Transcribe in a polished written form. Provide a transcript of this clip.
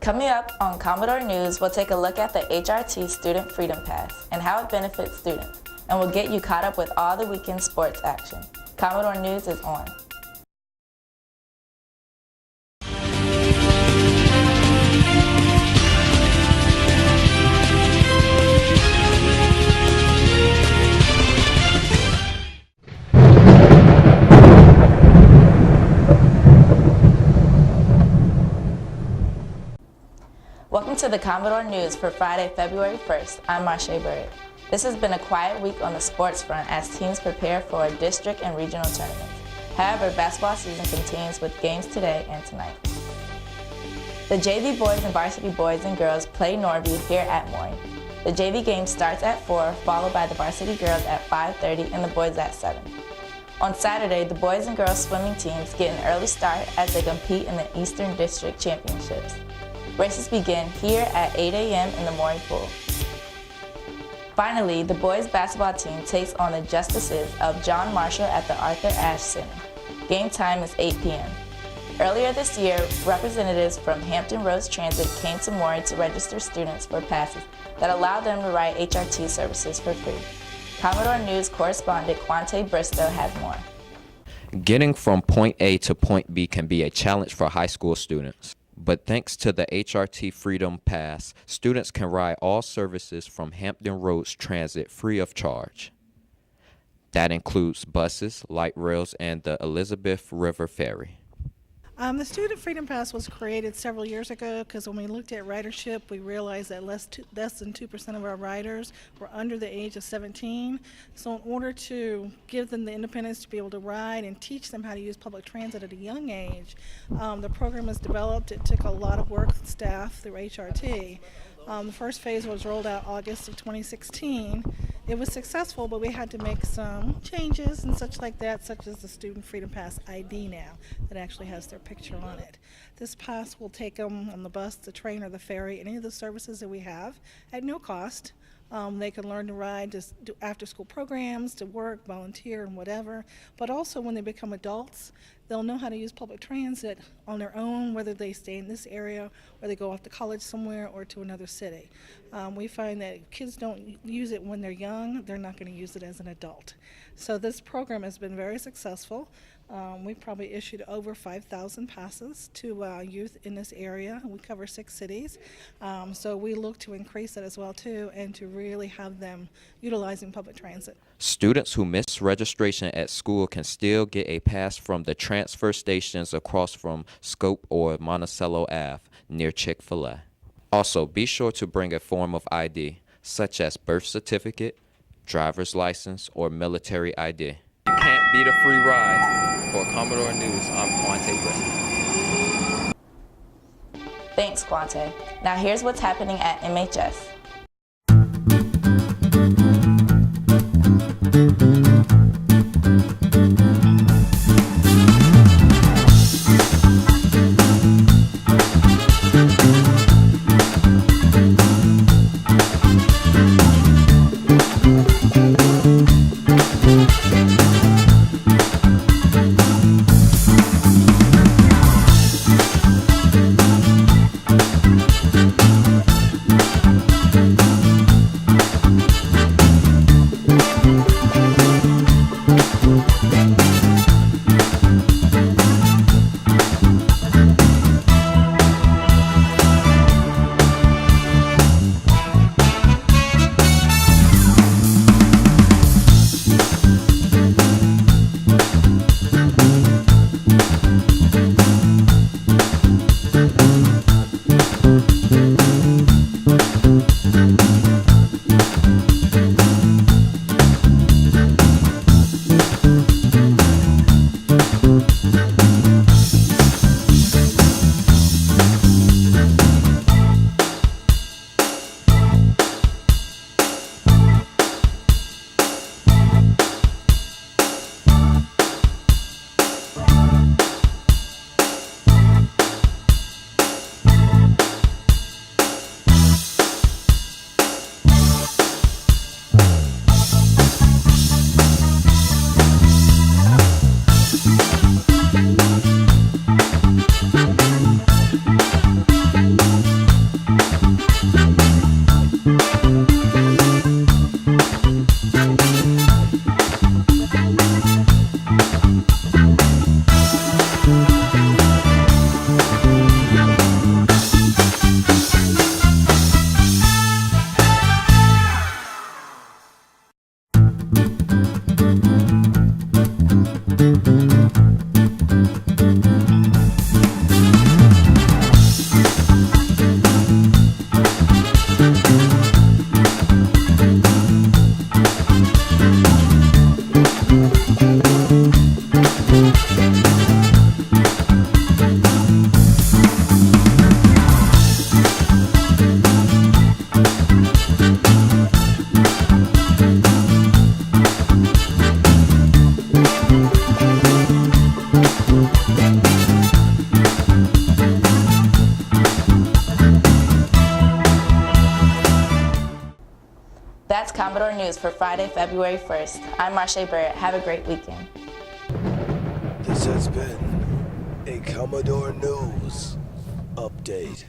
Coming up on Commodore News, we'll take a look at the HRT Student Freedom Pass and how it benefits students, and we'll get you caught up with all the weekend sports action. Commodore News is on. Welcome to the Commodore News for Friday, February 1st. I'm Marche Bird. This has been a quiet week on the sports front as teams prepare for district and regional tournaments. However, basketball season continues with games today and tonight. The JV boys and varsity boys and girls play Norby here at Maury. The JV game starts at 4, followed by the varsity girls at 5:30 and the boys at 7. On Saturday, the boys and girls swimming teams get an early start as they compete in the Eastern District Championships. Races begin here at 8 a.m. in the Maury Pool. Finally, the boys basketball team takes on the Justices of John Marshall at the Arthur Ashe Center. Game time is 8 p.m. Earlier this year, representatives from Hampton Roads Transit came to Maury to register students for passes that allow them to ride HRT services for free. Commodore News correspondent Quante Bristow has more. Getting from point A to point B can be a challenge for high school students. But thanks to the HRT Freedom Pass, students can ride all services from Hampton Roads Transit free of charge. That includes buses, light rails, and the Elizabeth River Ferry. The Student Freedom Pass was created several years ago because when we looked at ridership, we realized that less than 2% of our riders were under the age of 17. So in order to give them the independence to be able to ride and teach them how to use public transit at a young age, the program was developed. It took a lot of work with staff through HRT. The first phase was rolled out August of 2016. It was successful, but we had to make some changes and such like that, such as the Student Freedom Pass ID now that actually has their picture on it. This pass will take them on the bus, the train, or the ferry, any of the services that we have at no cost. They can learn to ride, to do after-school programs, to work, volunteer, and whatever. But also when they become adults, they'll know how to use public transit on their own, whether they stay in this area or they go off to college somewhere or to another city. We find that if kids don't use it when they're young, they're not going to use it as an adult. So this program has been very successful. We've probably issued over 5,000 passes to youth in this area. We cover 6 cities. So we look to increase that as well too, and to really have them utilizing public transit. Students who miss registration at school can still get a pass from the transfer stations across from Scope or Monticello Ave near Chick-fil-A. Also, be sure to bring a form of ID, such as birth certificate, driver's license, or military ID. You can't beat a free ride. For Commodore News, I'm Quante Bristow. Thanks, Quante. Now here's what's happening at MHS. That's Commodore News for Friday, February 1st. I'm Marche Barrett. Have a great weekend. This has been a Commodore News Update.